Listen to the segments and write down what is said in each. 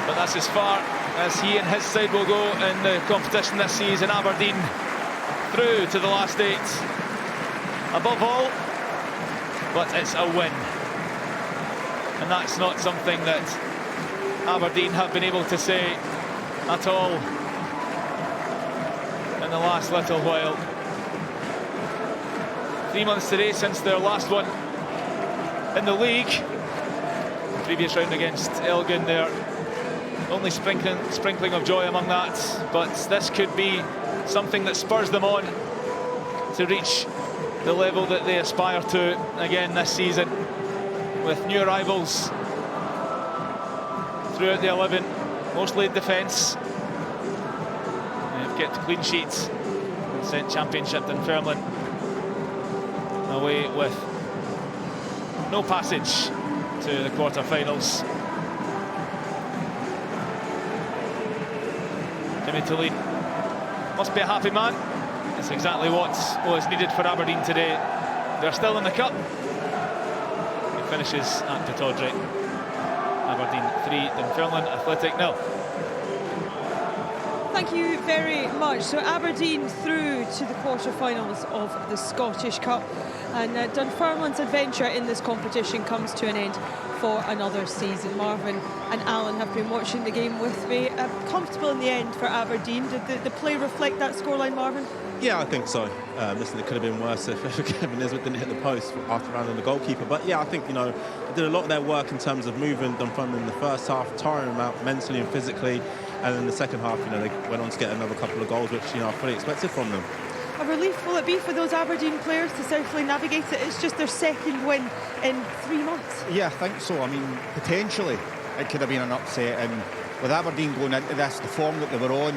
But that's as far as he and his side will go in the competition this season. Aberdeen through to the last 8 above all, but it's a win, and that's not something that Aberdeen have been able to say at all in the last little while. 3 months today since their last one in the league. The previous round against Elgin, there only sprinkling of joy among that, but this could be something that spurs them on to reach the level that they aspire to again this season, with new arrivals throughout the 11, mostly defence. They've kept clean sheets and sent Championship Dunfermline away with no passage to the quarter-finals. Thelin must be a happy man. It's exactly what was needed for Aberdeen today. They're still in the cup. It finishes at Pittodrie. Aberdeen 3, Dunfermline Athletic 0. Thank you very much. So Aberdeen through to the quarter-finals of the Scottish Cup, and Dunfermline's adventure in this competition comes to an end for another season. Marvin and Alan have been watching the game with me. Comfortable in the end for Aberdeen. Did the play reflect that scoreline, Marvin? Yeah, I think so. Listen, it could have been worse if Kevin Nisbet didn't hit the post after rounding the goalkeeper. But yeah, I think, you know, they did a lot of their work in terms of moving Dunfermline in the first half, tiring them out mentally and physically. And in the second half, you know, they went on to get another couple of goals, which, you know, I fully expected from them. A relief will it be for those Aberdeen players to certainly navigate it? It's just their second win in 3 months. Yeah, I think so. I mean, potentially it could have been an upset, and with Aberdeen going into this, the form that they were on,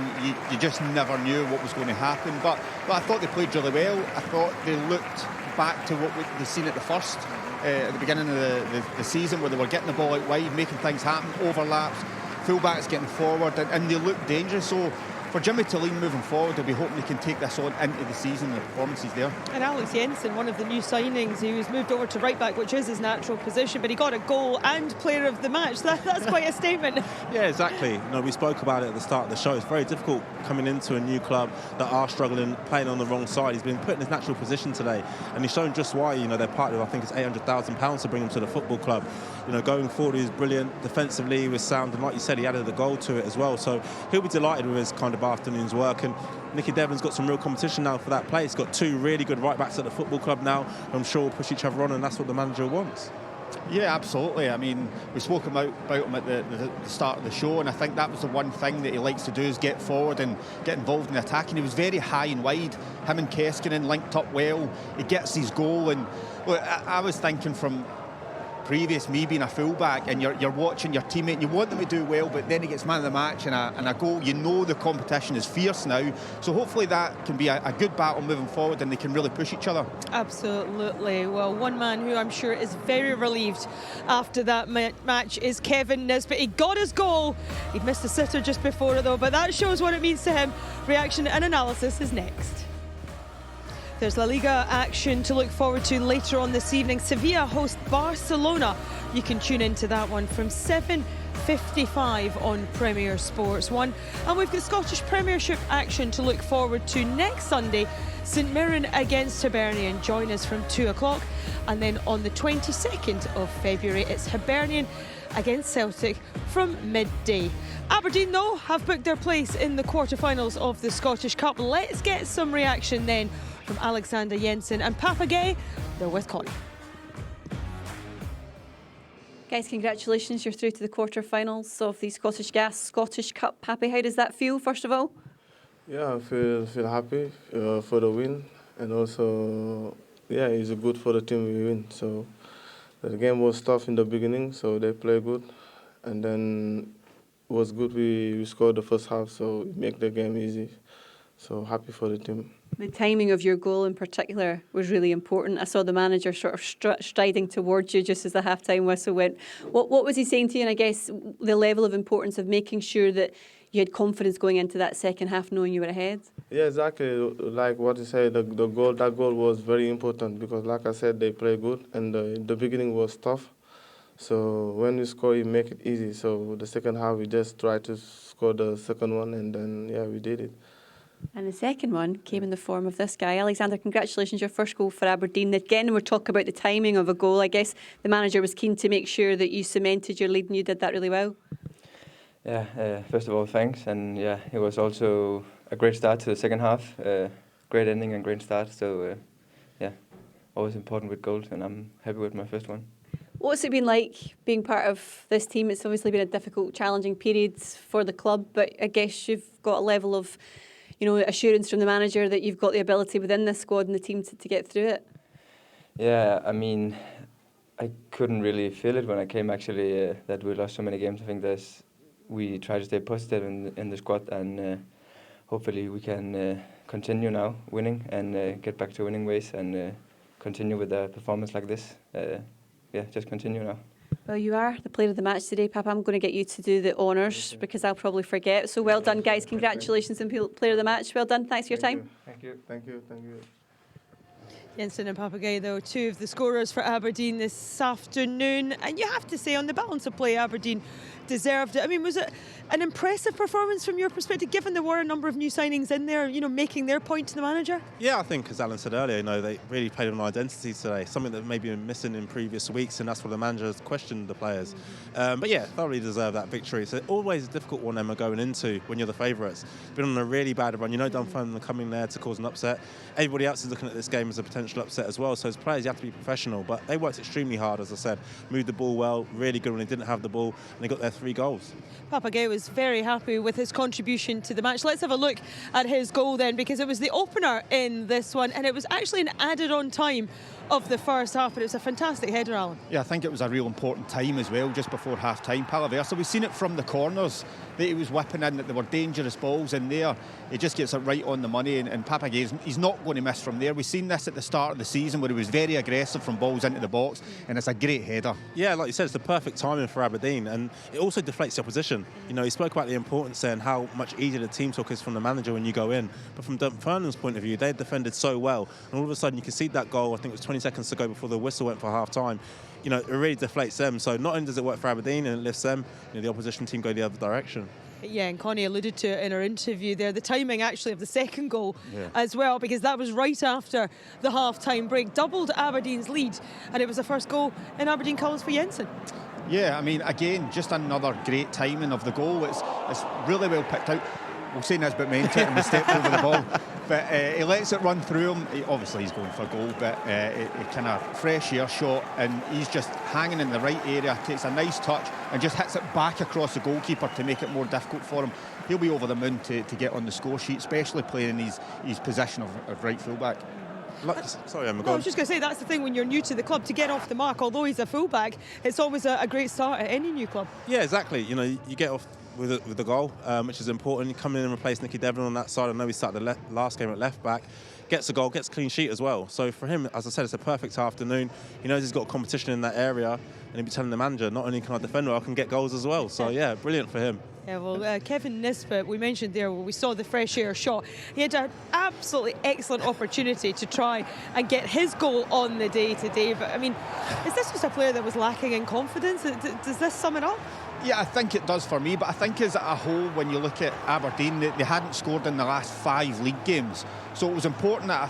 you just never knew what was going to happen. But I thought they played really well. I thought they looked back to what they'd seen at the first, at the beginning of the season, where they were getting the ball out wide, making things happen, overlaps, fullbacks getting forward, and they looked dangerous. So for Jimmy Thelin moving forward, they'll be hoping they can take this on into the season, the performances there. And Alex Jensen, one of the new signings, he was moved over to right back, which is his natural position, but he got a goal and player of the match. That's quite a statement. Yeah, exactly. You know, we spoke about it at the start of the show. It's very difficult coming into a new club that are struggling, playing on the wrong side. He's been put in his natural position today, and he's shown just why. You know, they're part of, I think it's £800,000 to bring him to the football club. You know, going forward, he was brilliant. Defensively, he was sound, and like you said, he added a goal to it as well. So he'll be delighted with his kind of afternoon's work. And Nicky Devlin's got some real competition now for that place. He's got 2 really good right backs at the football club now. I'm sure we'll push each other on, and that's what the manager wants. Yeah, absolutely. I mean, we spoke about him at the start of the show, and I think that was the one thing that he likes to do, is get forward and get involved in the attack. And he was very high and wide. Him and Keskinen linked up well. He gets his goal, and look, I was thinking from previous, me being a fullback, and you're watching your teammate and you want them to do well, but then he gets man of the match and a goal. You know the competition is fierce now, so hopefully that can be a good battle moving forward, and they can really push each other. Absolutely. Well, one man who I'm sure is very relieved after that match is Kevin Nisbet. He got his goal. He'd missed a sitter just before it though, but that shows what it means to him. Reaction and analysis is next. There's La Liga action to look forward to later on this evening. Sevilla host Barcelona. You can tune into that one from 7:55 on Premier Sports 1. And we've got Scottish Premiership action to look forward to next Sunday. St Mirren against Hibernian. Join us from 2 o'clock. And then on the 22nd of February, it's Hibernian against Celtic from midday. Aberdeen, though, have booked their place in the quarter-finals of the Scottish Cup. Let's get some reaction then from Alexander Jensen and Pape. They're with Connie. Guys, congratulations, you're through to the quarter-finals of the Scottish Gas Scottish Cup. Pape, how does that feel, first of all? Yeah, I feel happy for the win, and also, yeah, it's good for the team we win. So the game was tough in the beginning, so they played good, and then it was good we scored the first half, so it made the game easy. So happy for the team. The timing of your goal in particular was really important. I saw the manager sort of striding towards you just as the half-time whistle went. What was he saying to you? And I guess the level of importance of making sure that you had confidence going into that second half, knowing you were ahead? Yeah, exactly. Like what you said, that goal was very important because, like I said, they played good, and the beginning was tough. So when we score, you make it easy. So the second half, we just try to score the second one, and then, yeah, we did it. And the second one came in the form of this guy. Alexander, congratulations, your first goal for Aberdeen. Again, we're talking about the timing of a goal. I guess the manager was keen to make sure that you cemented your lead, and you did that really well. Yeah, first of all, thanks. And yeah, it was also a great start to the second half. Great ending and great start. So yeah, always important with goals, and I'm happy with my first one. What's it been like being part of this team? It's obviously been a difficult, challenging period for the club, but I guess you've got a level of, assurance from the manager that you've got the ability within this squad and the team to get through it. Yeah, I mean, I couldn't really feel it when I came, actually, that we lost so many games. I think we try to stay positive in the squad, and hopefully we can continue now winning and get back to winning ways and continue with a performance like this. Yeah, just continue now. Well, you are the player of the match today, Pape. I'm going to get you to do the honours because I'll probably forget. So well done, guys. Congratulations on player of the match. Well done. Thanks for your time. Thank you. Jensen and Gueye, though, two of the scorers for Aberdeen this afternoon. And you have to say, on the balance of play, Aberdeen deserved it. I mean, was it an impressive performance from your perspective, given there were a number of new signings in there, making their point to the manager? Yeah, I think, as Alan said earlier, they really played on identity today, something that maybe been missing in previous weeks, and that's what the manager has questioned the players. But yeah, thoroughly deserved that victory. So always a difficult one, Emma, going into when you're the favourites. Been on a really bad run. Dunfermline are coming there to cause an upset. Everybody else is looking at this game as a potential upset as well. So as players, you have to be professional. But they worked extremely hard, as I said. Moved the ball well, really good when they didn't have the ball, and they got their 3 goals. Gueye was very happy with his contribution to the match. Let's have a look at his goal then, because it was the opener in this one, and it was actually an added on time of the first half, but it was a fantastic header, Alan. Yeah, I think it was a real important time as well, just before half-time. So we've seen it from the corners that he was whipping in, that there were dangerous balls in there. He just gets it right on the money, and Pape Gueye, he's not going to miss from there. We've seen this at the start of the season where he was very aggressive from balls into the box, and it's a great header. Yeah, like you said, it's the perfect timing for Aberdeen, and it also deflates the opposition. He spoke about the importance there and how much easier the team talk is from the manager when you go in. But from Dunfermline's point of view, they defended so well, and all of a sudden you concede that goal. I think it was 20 seconds to go before the whistle went for half-time. It really deflates them. So not only does it work for Aberdeen and it lifts them, the opposition team go the other direction. Yeah, and Connie alluded to it in her interview there, the timing actually of the second goal as well, because that was right after the half-time break, doubled Aberdeen's lead, and it was the first goal in Aberdeen colours for Jensen. Yeah, I mean, again, just another great timing of the goal. It's really well picked out. We'll say Nisbet meant it and he stepped over the ball, but he lets it run through him. Obviously he's going for a goal, but it kind of fresh air shot, and he's just hanging in the right area, takes a nice touch and just hits it back across the goalkeeper to make it more difficult for him. He'll be over the moon to get on the score sheet, especially playing in his position of right fullback. Sorry, Emma. I was just going to say, that's the thing when you're new to the club, to get off the mark. Although he's a fullback, it's always a great start at any new club. Yeah, exactly. You get off with the goal, which is important. You come in and replace Nicky Devlin on that side. I know he started the last game at left back. Gets a goal, gets a clean sheet as well. So for him, as I said, it's a perfect afternoon. He knows he's got competition in that area, and he'll be telling the manager, not only can I defend, but I can get goals as well. So yeah, brilliant for him. Yeah, well, Kevin Nisbet, we mentioned there, we saw the fresh air shot. He had an absolutely excellent opportunity to try and get his goal on the day today. But I mean, is this just a player that was lacking in confidence? Does this sum it up? Yeah, I think it does for me, but I think as a whole, when you look at Aberdeen, they hadn't scored in the last 5 league games. So it was important that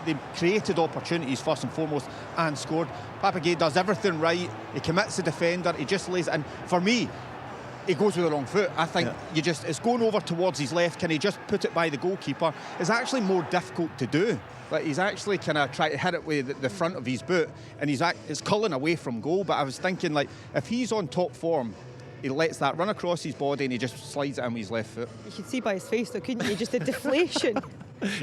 they created opportunities first and foremost and scored. Pape Gueye does everything right. He commits the defender. He just lays it in. For me, he goes with the wrong foot. I think it's going over towards his left. Can he just put it by the goalkeeper? It's actually more difficult to do. Like, he's actually kind of trying to hit it with the front of his boot, and it's culling away from goal. But I was thinking, like, if he's on top form, he lets that run across his body and he just slides it in with his left foot. You could see by his face though, couldn't you? Just a deflation.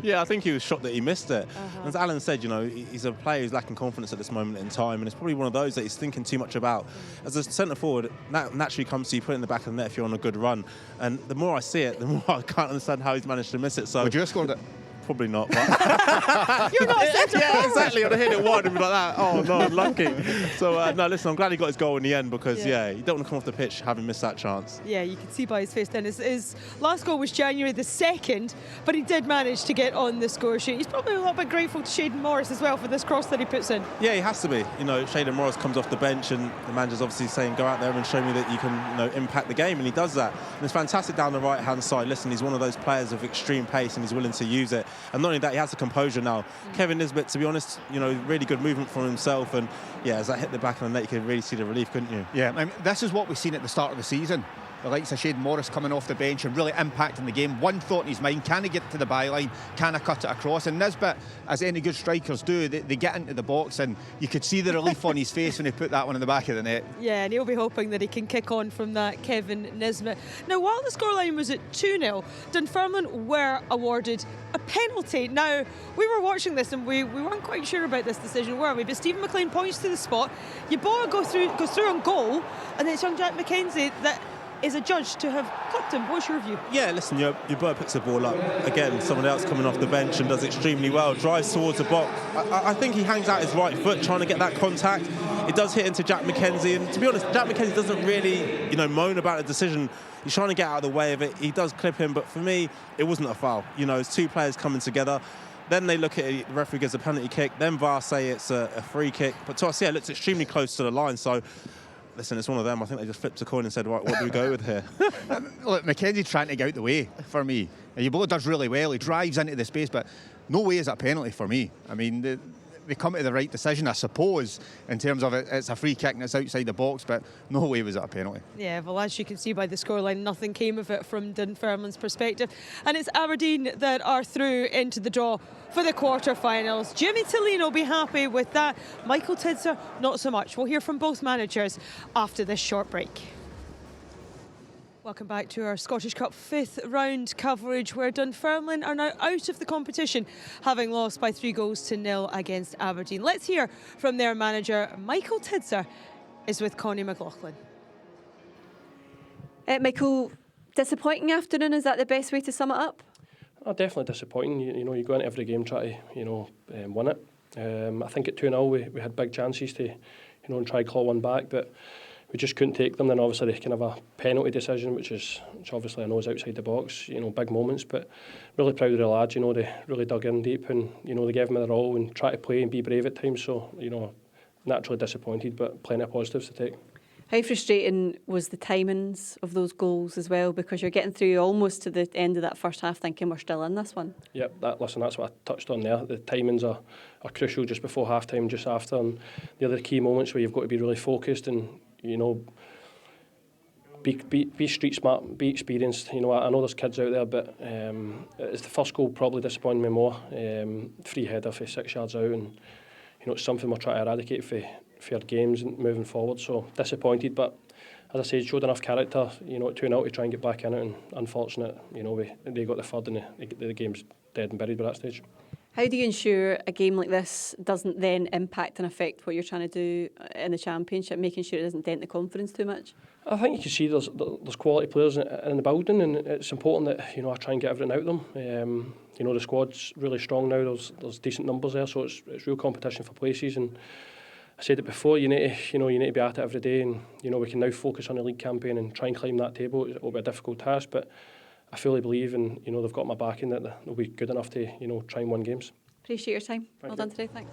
Yeah, I think he was shocked that he missed it. As Alan said, he's a player who's lacking confidence at this moment in time, and it's probably one of those that he's thinking too much about. As a centre forward, that naturally comes to you put it in the back of the net if you're on a good run. And the more I see it, the more I can't understand how he's managed to miss it. So would you have scored it? probably not. But You're not a centre yeah, forward. exactly. I'd have hit it wide and be like that. Oh, no, unlucky. So, no, listen, I'm glad he got his goal in the end because, you don't want to come off the pitch having missed that chance. Yeah, you can see by his face then. His last goal was January the 2nd, but he did manage to get on the score sheet. He's probably a little bit grateful to Shaden Morris as well for this cross that he puts in. Yeah, he has to be. Shaden Morris comes off the bench and the manager's obviously saying, go out there and show me that you can, impact the game, and he does that. And it's fantastic down the right-hand side. Listen, he's one of those players of extreme pace and he's willing to use it. And not only that, he has the composure now. Kevin Nisbet, to be honest, really good movement from himself. And, as that hit the back of the net, you could really see the relief, couldn't you? Yeah, I mean, this is what we've seen at the start of the season. The likes of Shaden Morris coming off the bench and really impacting the game. One thought in his mind, can he get to the byline? Can I cut it across? And Nisbet, as any good strikers do, they get into the box and you could see the relief on his face when he put that one in the back of the net. Yeah, and he'll be hoping that he can kick on from that, Kevin Nisbet. Now, while the scoreline was at 2-0, Dunfermline were awarded a penalty. Now, we were watching this and we weren't quite sure about this decision, were we? But Stephen McLean points to the spot. Yeboah goes through on goal, and then it's young Jack McKenzie that is a judge to have clipped him. What's your view? Yeah, listen, your bird picks the ball up. Again, someone else coming off the bench and does extremely well, drives towards the box. I think he hangs out his right foot trying to get that contact. It does hit into Jack McKenzie, and to be honest, Jack McKenzie doesn't really, moan about the decision. He's trying to get out of the way of it. He does clip him, but for me, it wasn't a foul. It's two players coming together. Then they look at it, the referee gives a penalty kick, then VAR say it's a free kick. But to us, it looks extremely close to the line, so listen, it's one of them. I think they just flipped a coin and said, right, what do we go with here? Look, McKenzie trying to get out the way for me. And Yeboah does really well. He drives into the space, but no way is that a penalty for me. I mean, they come to the right decision, I suppose, in terms of it's a free kick and it's outside the box, but no way was it a penalty. Yeah, well, as you can see by the scoreline, nothing came of it from Dunfermline's perspective. And it's Aberdeen that are through into the draw for the quarter-finals. Jimmy Thelin will be happy with that. Michael Tidser, not so much. We'll hear from both managers after this short break. Welcome back to our Scottish Cup 5th round coverage, where Dunfermline are now out of the competition, having lost by 3-0 against Aberdeen. Let's hear from their manager. Michael Tidser is with Connie McLaughlin. Michael, disappointing afternoon, is that the best way to sum it up? Oh, definitely disappointing. You go into every game try to win it. I think at 2-0 we had big chances to and try claw one back, but we just couldn't take them. Then obviously they can have a penalty decision, which obviously I know is outside the box. Big moments, but really proud of the lads. They really dug in deep and they gave me their all and try to play and be brave at times. So naturally disappointed, but plenty of positives to take. How frustrating was the timings of those goals as well? Because you're getting through almost to the end of that first half thinking we're still in this one. Yep, that's what I touched on there. The timings are crucial, just before half time, just after, and the other key moments where you've got to be really focused and be street smart, be experienced. I know there's kids out there, but it's the first goal probably disappointed me more. Free header for 6 yards out, and it's something we're trying to eradicate for our games and moving forward. So disappointed, but as I said, showed enough character. At 2-0 to try and get back in it, and unfortunate. They got the third, and the game's dead and buried by that stage. How do you ensure a game like this doesn't then impact and affect what you're trying to do in the Championship, making sure it doesn't dent the confidence too much? I think you can see there's quality players in the building, and it's important that I try and get everything out of them. The squad's really strong now. There's decent numbers there, so it's real competition for places. And I said it before, you need to be at it every day, and we can now focus on the league campaign and try and climb that table. It'll be a difficult task, but I fully believe, and they've got my backing, that they'll be good enough to try and win games. Appreciate your time. Well done today. Thanks.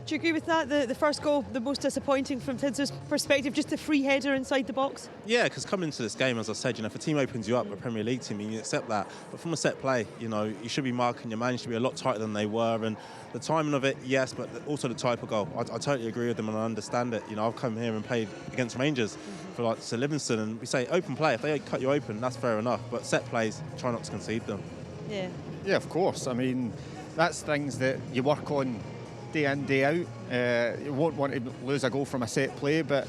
Do you agree with that? The first goal, the most disappointing from Tidser's perspective, just a free header inside the box? Yeah, because coming into this game, as I said, if a team opens you up, a Premier League team, you accept that. But from a set play, you should be marking your man, you should be a lot tighter than they were. And the timing of it, yes, but also the type of goal. I totally agree with them and I understand it. I've come here and played against Rangers for Sir Livingston, and we say open play. If they cut you open, that's fair enough. But set plays, try not to concede them. Yeah, of course. I mean, that's things that you work on day in, day out. You won't want to lose a goal from a set play, but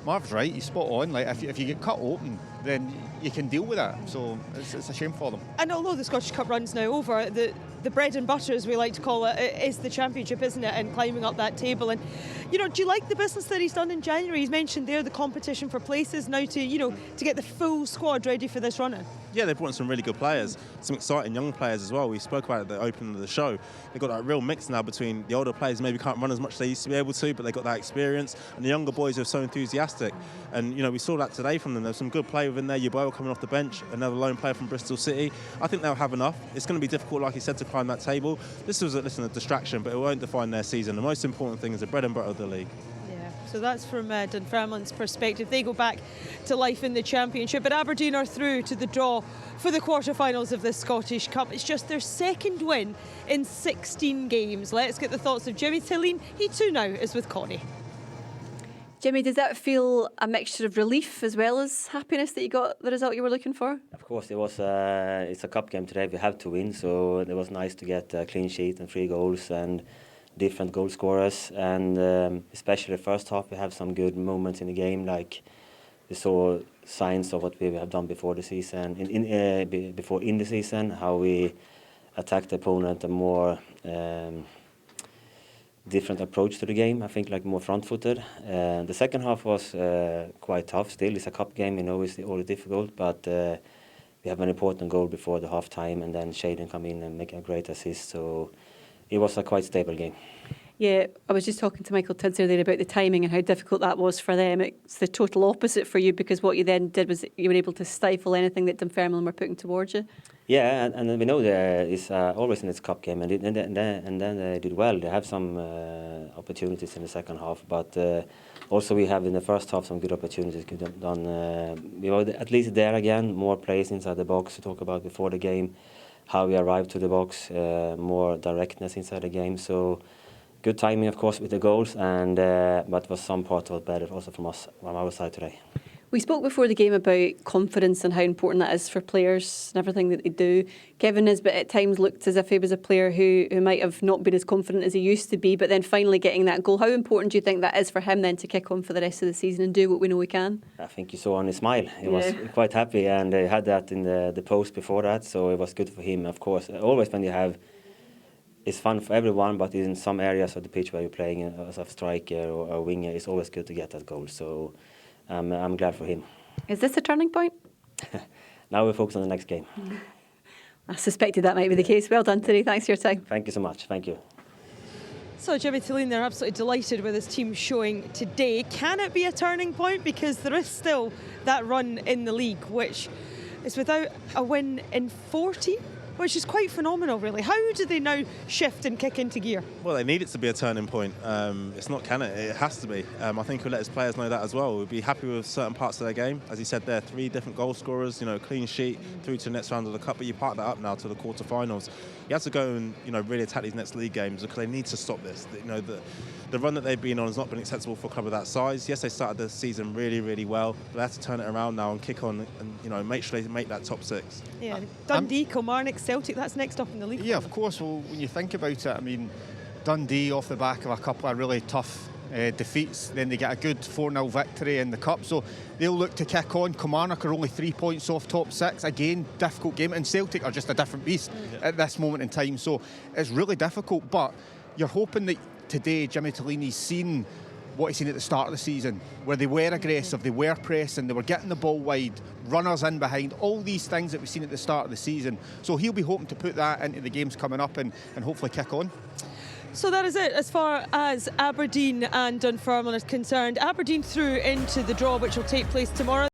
Marv's right, he's spot on. Like if you get cut open, then you can deal with that. So it's a shame for them. And although the Scottish Cup run's now over, the bread and butter, as we like to call it, is the Championship, isn't it? And climbing up that table. And, you know, do you like the business that he's done in January? He's mentioned there the competition for places now to, you know, to get the full squad ready for this run-in. Yeah, they've brought in some really good players, some exciting young players as well. We spoke about it at the opening of the show. They've got that real mix now between the older players who maybe can't run as much as they used to be able to, but they've got that experience, and the younger boys who are so enthusiastic. And, you know, we saw that today from them. There's some good play within there. Yeboah coming off the bench, another lone player from Bristol City. I think they'll have enough. It's going to be difficult, like you said, to climb that table. This was a distraction, but it won't define their season. The most important thing is the bread and butter of the league. So that's from Dunfermline's perspective. They go back to life in the Championship, but Aberdeen are through to the draw for the quarter-finals of the Scottish Cup. It's just their second win in 16 games. Let's get the thoughts of Jimmy Thelin. He too now is with Connie. Jimmy, does that feel a mixture of relief as well as happiness that you got the result you were looking for? Of course, it was. It's a cup game today. We have to win, so it was nice to get a clean sheet and 3 goals and different goal scorers, and especially the first half we have some good moments in the game, like we saw signs of what we have done before the season, in the season, how we attacked the opponent, a more different approach to the game, I think, like more front-footed. The second half was quite tough still. It's a cup game, you know, it's always difficult, but we have an important goal before the half-time, and then Shaden come in and make a great assist, so it was a quite stable game. Yeah, I was just talking to Michael Tidser there about the timing and how difficult that was for them. It's the total opposite for you, because what you then did was you were able to stifle anything that Dunfermline were putting towards you. Yeah, and we know there is always in this cup game, and then they did well. They have some opportunities in the second half, but also we have in the first half some good opportunities. We were at least there again, more plays inside the box to talk about before the game, how we arrived to the box, more directness inside the game. So good timing, of course, with the goals, and but was some part of it better also from our side today. We spoke before the game about confidence and how important that is for players and everything that they do. Kevin Nisbet at times looked as if he was a player who might have not been as confident as he used to be, but then finally getting that goal. How important do you think that is for him then to kick on for the rest of the season and do what we know he can? I think you saw on his smile. He was quite happy, and he had that in the post before that, so it was good for him, of course. Always when you have, it's fun for everyone, but in some areas of the pitch where you're playing as a striker or a winger, it's always good to get that goal. So I'm glad for him. Is this a turning point? Now we focus on the next game. I suspected that might be the case. Well done today. Thanks for your time. Thank you so much. Thank you. So Jimmy Thelin, they're absolutely delighted with his team showing today. Can it be a turning point? Because there is still that run in the league, which is without a win in 40. Which is quite phenomenal, really. How do they now shift and kick into gear? Well, they need it to be a turning point. It's not can it? It has to be. I think he'll let his players know that as well. We'll be happy with certain parts of their game. As he said there, 3 different goal scorers, you know, clean sheet through to the next round of the Cup. But you park that up now to the quarterfinals. You have to go and, you know, really attack these next league games because they need to stop this. You know, the run that they've been on has not been acceptable for a club of that size. Yes, they started the season really, really well, but they have to turn it around now and kick on and, you know, make sure they make that top 6. Yeah, Dundee, Kilmarnock, Celtic, that's next up in the league. Yeah, of course. Well, when you think about it, I mean, Dundee off the back of a couple of really tough defeats, then they get a good 4-0 victory in the Cup, so they'll look to kick on. Kilmarnock are only 3 points off top 6, again difficult game, and Celtic are just a different beast at this moment in time, so it's really difficult. But you're hoping that today Jimmy Thelini's seen what he's seen at the start of the season, where they were aggressive, they were pressing, they were getting the ball wide, runners in behind, all these things that we've seen at the start of the season. So he'll be hoping to put that into the games coming up and hopefully kick on. So that is it as far as Aberdeen and Dunfermline is concerned. Aberdeen through into the draw, which will take place tomorrow.